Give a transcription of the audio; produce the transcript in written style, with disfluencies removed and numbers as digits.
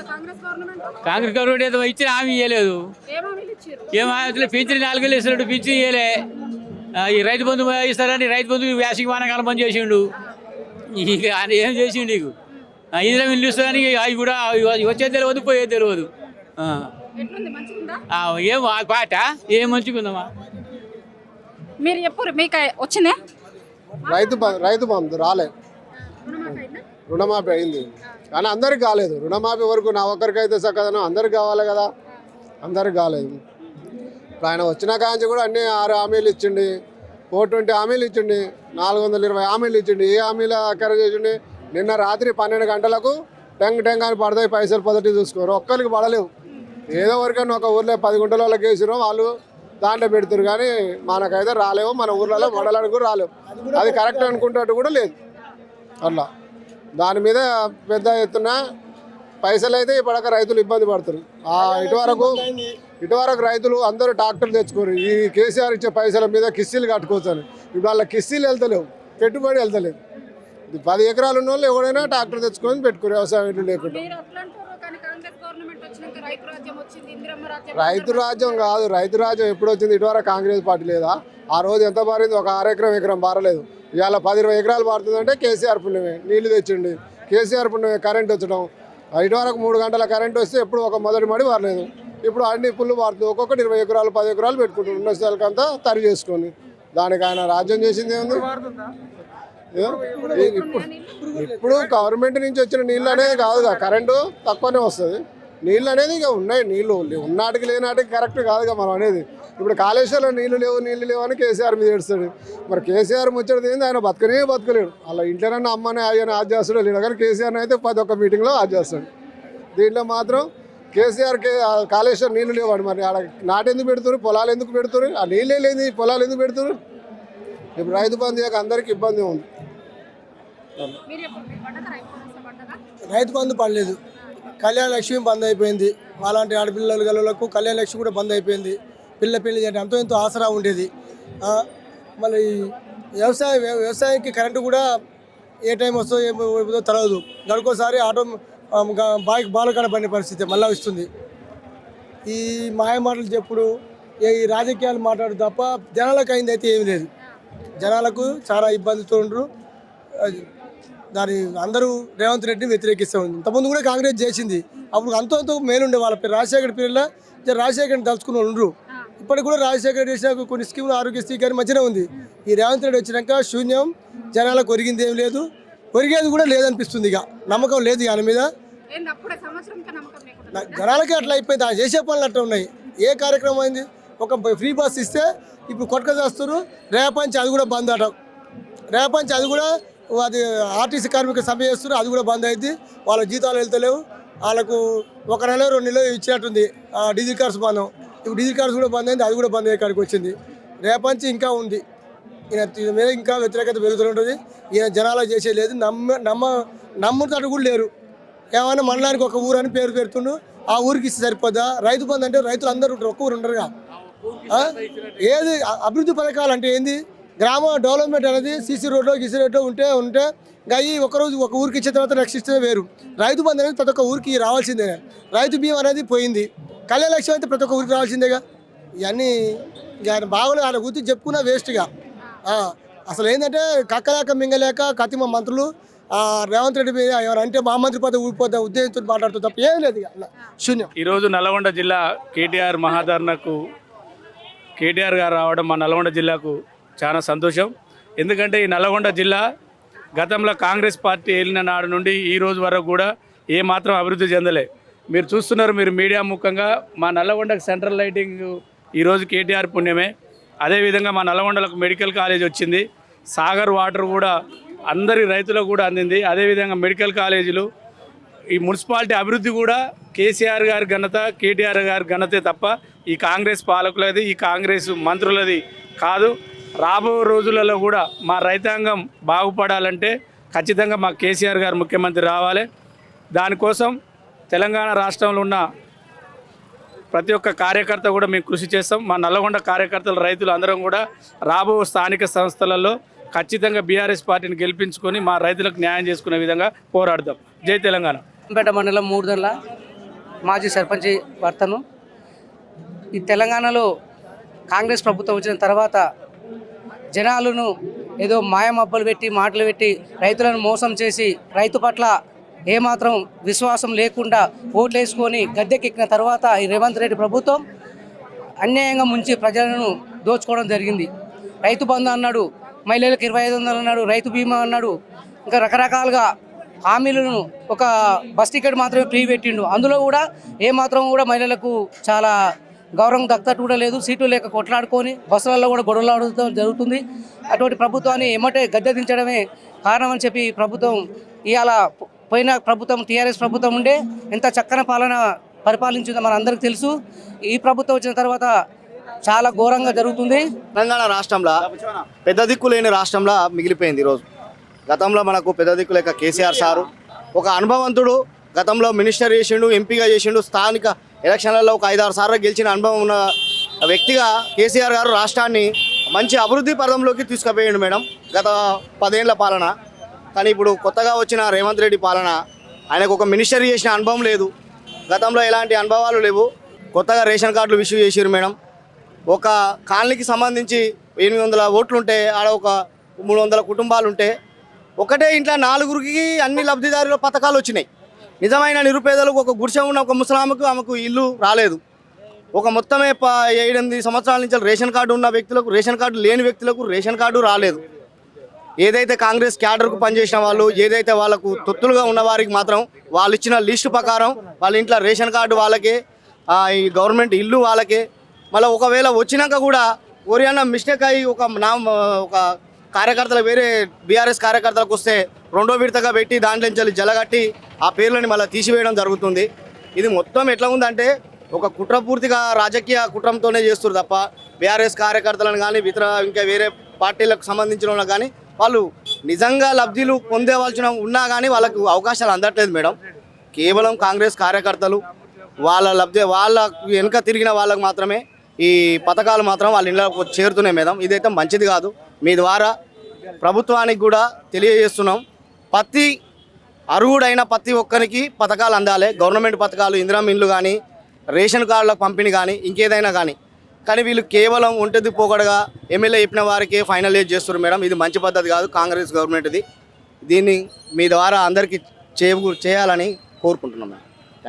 Congress government ఏదో ఇచ్చిన హామీ ఇవ్వలేదు. ఏం హామీ పింఛన్ 4 వేలు ఇస్తున్నాడు, పింఛన్ ఇవ్వలే. ఈ రైతు బంధు ఇస్తారని రైతు బంధు వేసవి వానకాలం బంద్ చేసిండు. ఇక ఆయన ఏం చేసిండు నీకు? ఇందులో ఇల్లు ఇస్తారని అవి కూడా వచ్చేది తెలియదు, పోయేది తెలియదు. ఏం పాట ఏం మంచిగుందమ్మా మీరు చెప్పారు, మీకు వచ్చిందే? రైతు బంధు రాలే, రుణమాఫీ అయింది కానీ అందరికి కాలేదు. రుణమాఫీ వరకు నా ఒక్కరికైతే సక్కదనం, అందరికి కావాలి కదా, అందరికి కాలేదు. ఇప్పుడు ఆయన వచ్చిన కాంచి కూడా అన్ని 6 హామీలు ఇచ్చిండి, 420 హామీలు ఇచ్చిండి, 420 హామీలు ఇచ్చిండి. ఏ హామీలు అక్కర చేసిండి? నిన్న రాత్రి 12 గంటలకు టెంగ్ అని పడతాయి పైసలు పొదటి చూసుకోరు, ఒక్కరికి పడలేవు. ఏదో వరకన్నా ఒక ఊర్లో 10 గుంటల వాళ్ళకి వేసినాం, వాళ్ళు దాంట్లో పెడుతురు కానీ మనకైతే రాలేవు. మన ఊర్లలో మండలానికి కూడా రాలేవు. అది కరెక్ట్ అనుకుంటట్టు కూడా లేదు. అట్లా దాని మీద పెద్ద ఎత్తున పైసలు అయితే ఇప్పటిక రైతులు ఇబ్బంది పడుతున్నారు. ఇటువరకు రైతులు అందరూ ట్రాక్టర్లు తెచ్చుకోరు. ఈ కేసీఆర్ ఇచ్చే పైసల మీద కిస్తీలు కట్టుకోవచ్చు. ఇప్పుడు వాళ్ళ కిస్తీలు వెళ్తలేవు, పెట్టుబడి వెళ్తలేదు. 10 ఎకరాలు ఉన్న వాళ్ళు ఎవరైనా ట్రాక్టర్ తెచ్చుకొని పెట్టుకోరు వ్యవసాయం లేకుండా. రైతు రాజ్యం కాదు, రైతు రాజ్యం ఎప్పుడు వచ్చింది? ఇటువరకు కాంగ్రెస్ పార్టీ లేదా? ఆ రోజు ఎంత బారింది? ఒక 6 ఎకరం బారలేదు. ఇవాళ 10-20 ఎకరాలు పారుతుందంటే కేసీఆర్ పుణ్యమే. నీళ్లు తెచ్చిండి, కేసీఆర్ పుణ్యమే. కరెంట్ వచ్చడం, ఇటువరకు 3 గంటల కరెంట్ వస్తే ఎప్పుడు ఒక మొదటి మడి పారలేదు. ఇప్పుడు అన్ని పుల్లు పారుతుంది. ఒక్కొక్కటి 20 ఎకరాలు 10 ఎకరాలు పెట్టుకుంటారు. ఉన్న స్థలాలకంతా తరి చేసుకొని దానికి ఆయన రాజ్యం చేసింది ఏముంది? ఇప్పుడు గవర్నమెంట్ నుంచి వచ్చిన నీళ్ళు అనేది కాదుగా, కరెంటు తక్కువనే వస్తుంది. నీళ్ళు అనేది ఇక ఉన్నాయి, నీళ్ళు ఉన్నాటికి లేనాటికి కరెక్ట్ కాదుగా మనం అనేది. ఇప్పుడు కాళేశ్వరంలో నీళ్ళు లేవు అని కేసీఆర్ మీద ఏడుస్తాడు. మరి కేసీఆర్ ముచ్చడం ఏంది? ఆయన బతకలేడు. అలా ఇంట్లోనన్నా అమ్మని అయ్యని ఆజ్ చేస్తాడు లేడు, కానీ కేసీఆర్ అయితే 11 మీటింగ్లో ఆజ్ చేస్తాడు. దీంట్లో మాత్రం కేసీఆర్కి కాళేశ్వరం నీళ్ళు లేవాడు. మరి ఆడ నాటెందుకు పెడుతున్నారు? పొలాలు ఎందుకు పెడుతున్నారు? ఆ నీళ్ళే లేని పొలాలు ఎందుకు పెడుతున్నారు? ఇప్పుడు రైతు బంధు చేయక అందరికీ ఇబ్బంది ఉంది. రైతు బంధు పడలేదు, కళ్యాణ లక్ష్మి బంద్ అయిపోయింది. అలాంటి ఆడపిల్లలు గలకు కళ్యాణ లక్ష్మి కూడా బంద్ అయిపోయింది. పెళ్లి చేయడం ఎంతో ఎంతో ఆసరా ఉండేది. మళ్ళీ వ్యవసాయానికి కరెంటు కూడా ఏ టైం వస్తుందో ఏమో తెలియదు. గడుకోసారి ఆటో బాలకాడ పడిన పరిస్థితి మళ్ళీ వస్తుంది. ఈ మాయ మాటలు చెప్పుడు, ఈ రాజకీయాలు మాట్లాడు తప్ప జనాలకు అయింది అయితే ఏమీ లేదు. జనాలకు చాలా ఇబ్బందితో ఉండరు. దాని అందరూ రేవంత్ రెడ్డిని వ్యతిరేకిస్తూ ఉంది. ఇంతకుముందు కూడా కాంగ్రెస్ చేసింది, అప్పుడు అంతో మేలుండే. వాళ్ళ పేరు రాజశేఖర్ పీరియడ్లో రాజశేఖర్ని తలుచుకుని ఉండరు. ఇప్పటికి కూడా రాజశేఖర్ చేసిన కొన్ని స్కీములు, ఆరోగ్యశ్రీ కానీ మంచిగా ఉంది. ఈ రేవంత్ రెడ్డి వచ్చినాక శూన్యం, జనాలకు ఒరిగింది ఏం లేదు, ఒరిగేది కూడా లేదనిపిస్తుంది. ఇక నమ్మకం లేదు ఆయన మీద. జనాలకి అట్లా అయిపోయింది. ఆయన చేసే పనులు అట్లా ఉన్నాయి. ఏ కార్యక్రమం అయింది? ఒక ఫ్రీ బస్ ఇస్తే ఇప్పుడు కొట్టుక చేస్తారు. రేపంచి అది కూడా బంద్ అట. రేపంచి అది కూడా అది ఆర్టీసీ కార్మిక సమ్మె చేస్తున్నారు, అది కూడా బంద్ అయింది. వాళ్ళ జీతాలు వెళ్తలేవు. వాళ్ళకు 1 నెల 2 నెలలు ఇచ్చినట్టుంది. డీజిల్ కార్స్ బంధం, ఇప్పుడు డీజిల్ కార్స్ కూడా బంద్ అయింది, అది కూడా బంద్ అయ్యే కాడికి వచ్చింది. రేపంచి ఇంకా ఉంది. ఈయన మీద ఇంకా వ్యతిరేకత పెరుగుతుంటుంది. ఈయన జనాలు చేసేది లేదు, నమ్ముతాడు కూడా లేరు. ఏమైనా మండలానికి ఒక ఊరు అని పేరు పెడుతుండు, ఆ ఊరికి ఇస్తే సరిపోద్దా? రైతు బంధు అంటే రైతులు అందరూ ఉంటారు, ఒక్క ఊరు ఉండరుగా. ఏది అభివృద్ధి పథకాలు అంటే ఏంది? గ్రామ డెవలప్మెంట్ అనేది సీసీ రోడ్లో గిసి రోడ్లో ఉంటే అవి ఒకరోజు ఒక ఊరికి ఇచ్చిన తర్వాత నెక్స్ట్ ఇస్తే వేరు. రైతు బంధు అనేది ప్రతి ఒక్క ఊరికి రావాల్సిందే. రైతు బీమా అనేది పోయింది. కళ్యాణ లక్ష్యం అయితే ప్రతి ఒక్క ఊరికి రావాల్సిందేగా. ఇవన్నీ ఆయన బాగులే, ఆయన గుర్తు చెప్పుకున్నా వేస్ట్గా. అసలు ఏంటంటే కక్కలేక మింగలేక కతిమ మంత్రులు రేవంత్ రెడ్డి మీద ఎవరంటే మా మంత్రి పదవి ఊడిపోతే ఉద్దేశంతో మాట్లాడుతూ తప్ప ఏం లేదు. ఇక శూన్యం. ఈరోజు నల్గొండ జిల్లా కేటీఆర్ మహాధర్నకు కేటీఆర్ గారు రావడం మా నల్గొండ జిల్లాకు చాలా సంతోషం. ఎందుకంటే ఈ నల్గొండ జిల్లా గతంలో కాంగ్రెస్ పార్టీ వెళ్ళిన నాడు నుండి ఈ రోజు వరకు కూడా ఏమాత్రం అభివృద్ధి చెందలే. మీరు చూస్తున్నారు, మీరు మీడియా ముఖంగా మా నల్లగొండకు సెంట్రల్ లైటింగ్ ఈరోజు కేటీఆర్ పుణ్యమే. అదేవిధంగా మా నల్గొండలకు మెడికల్ కాలేజ్ వచ్చింది. సాగర్ వాటర్ కూడా అందరి రైతులకు కూడా అందింది. అదేవిధంగా మెడికల్ కాలేజీలు, ఈ మున్సిపాలిటీ అభివృద్ధి కూడా కేసీఆర్ గారి ఘనత, కేటీఆర్ గారి ఘనతే తప్ప ఈ కాంగ్రెస్ పాలకులది, ఈ కాంగ్రెస్ మంత్రులది కాదు. రాబో రోజులలో కూడా మా రైతాంగం బాగుపడాలంటే ఖచ్చితంగా మా కేసీఆర్ గారు ముఖ్యమంత్రి రావాలి. దానికోసం తెలంగాణ రాష్ట్రంలో ఉన్న ప్రతి ఒక్క కార్యకర్త కూడా మేము కృషి చేస్తాం. మా నల్లగొండ కార్యకర్తలు, రైతులు అందరం కూడా రాబో స్థానిక సంస్థలలో ఖచ్చితంగా బీఆర్ఎస్ పార్టీని గెలిపించుకొని మా రైతులకు న్యాయం చేసుకునే విధంగా పోరాడదాం. జై తెలంగాణ. పేట మండలం మూడుదల మాజీ సర్పంచ్ భర్తను. ఈ తెలంగాణలో కాంగ్రెస్ ప్రభుత్వం వచ్చిన తర్వాత జనాలను ఏదో మాయమబ్బలు పెట్టి మాటలు పెట్టి రైతులను మోసం చేసి రైతు పట్ల ఏమాత్రం విశ్వాసం లేకుండా ఓట్లు వేసుకొని గద్దెకెక్కిన తర్వాత ఈ రేవంత్ రెడ్డి ప్రభుత్వం అన్యాయంగా ముంచి ప్రజలను దోచుకోవడం జరిగింది. రైతు బంధు అన్నాడు, మహిళలకు 2500 అన్నాడు, రైతు బీమా అన్నాడు, ఇంకా రకరకాలుగా హామీలను ఒక బస్ టికెట్ మాత్రమే ఫ్రీ పెట్టిండు. అందులో కూడా ఏమాత్రం కూడా మహిళలకు చాలా గౌరవం దక్కట్టు కూడా లేదు. సీట్లు లేక కొట్లాడుకొని బస్సులలో కూడా గొడవలు ఆడటం జరుగుతుంది. అటువంటి ప్రభుత్వాన్ని ఎమ్మటే గద్దె దించడమే కారణం అని చెప్పి ప్రభుత్వం ఇవాళ పోయిన ప్రభుత్వం టీఆర్ఎస్ ప్రభుత్వం ఉండే ఎంత చక్కని పాలన పరిపాలించిందో మన అందరికీ తెలుసు. ఈ ప్రభుత్వం వచ్చిన తర్వాత చాలా ఘోరంగా జరుగుతుంది. తెలంగాణ రాష్ట్రంలో పెద్ద దిక్కు లేని రాష్ట్రంలో మిగిలిపోయింది ఈరోజు. గతంలో మనకు పెద్ద దిక్కు లేక కేసీఆర్ సారు ఒక అనుభవంతుడు, గతంలో మినిస్టర్ చేసిండు, ఎంపీగా చేసిండు, స్థానిక ఎలక్షన్లలో ఒక 5-6 సార్లు గెలిచిన అనుభవం ఉన్న వ్యక్తిగా కేసీఆర్ గారు రాష్ట్రాన్ని మంచి అభివృద్ధి పదంలోకి తీసుకుపోయిండు మేడం గత 10 ఏళ్ల పాలన. కానీ ఇప్పుడు కొత్తగా వచ్చిన రేవంత్ రెడ్డి పాలన, ఆయనకు ఒక మినిస్టర్ చేసిన అనుభవం లేదు, గతంలో ఎలాంటి అనుభవాలు లేవు. కొత్తగా రేషన్ కార్డులు ఇష్యూ చేసారు మేడం. ఒక కాలనీకి సంబంధించి 800 ఓట్లు ఉంటే ఆడ ఒక 300 కుటుంబాలు ఉంటే ఒకటే ఇంట్లో 4గురికి అన్ని లబ్ధిదారుల పథకాలు వచ్చినాయి. నిజమైన నిరుపేదలకు ఒక గుడిసె ఉన్న ఒక ముసలాముకు ఆమెకు ఇల్లు రాలేదు. ఒక మొత్తమే 7-8 సంవత్సరాల నుంచి రేషన్ కార్డు ఉన్న వ్యక్తులకు, రేషన్ కార్డు లేని వ్యక్తులకు రేషన్ కార్డు రాలేదు. ఏదైతే కాంగ్రెస్ క్యాడర్కు పనిచేసిన వాళ్ళు, ఏదైతే వాళ్ళకు తొత్తులుగా ఉన్న వారికి మాత్రం వాళ్ళు ఇచ్చిన లిస్టు ప్రకారం వాళ్ళ ఇంట్లో రేషన్ కార్డు వాళ్ళకే, ఈ గవర్నమెంట్ ఇల్లు వాళ్ళకే. మళ్ళీ ఒకవేళ వచ్చినాక కూడా ఒరియన్న మిస్టేక్ అయ్యి ఒక కార్యకర్తలు వేరే బీఆర్ఎస్ కార్యకర్తలకు వస్తే 2వ విడతగా పెట్టి దాంట్లో నుంచి జలగట్టి ఆ పేర్లని మళ్ళీ తీసివేయడం జరుగుతుంది. ఇది మొత్తం ఎట్లా ఉందంటే ఒక కుట్రపూర్తిగా రాజకీయ కుట్రంతోనే చేస్తారు తప్ప బీఆర్ఎస్ కార్యకర్తలను కానీ ఇంకా వేరే పార్టీలకు సంబంధించిన వాళ్ళని కానీ వాళ్ళు నిజంగా లబ్ధిలు పొందేవలసిన ఉన్నా కానీ వాళ్ళకు అవకాశాలు అందట్లేదు మేడం. కేవలం కాంగ్రెస్ కార్యకర్తలు వాళ్ళ వెనుక తిరిగిన వాళ్ళకు మాత్రమే ఈ పథకాలు మాత్రం వాళ్ళ ఇళ్ళకు చేరుతున్నాయి మేడం. ఇదైతే మంచిది కాదు. మీ ద్వారా ప్రభుత్వానికి కూడా తెలియజేస్తున్నాం, ప్రతి అర్హుడైన ప్రతి ఒక్కరికి పథకాలు అందాలి. గవర్నమెంట్ పథకాలు, ఇందిరమ్మ ఇండ్లు కానీ, రేషన్ కార్డుల పంపిణీ కానీ, ఇంకేదైనా కానీ. కానీ వీళ్ళు కేవలం ఒంటెది పోకడగా ఎమ్మెల్యే చెప్పిన వారికే ఫైనలైజ్ చేస్తున్నారు మేడం. ఇది మంచి పద్ధతి కాదు కాంగ్రెస్ గవర్నమెంట్ది. దీన్ని మీ ద్వారా అందరికీ చేయాలని కోరుకుంటున్నాం మేడం.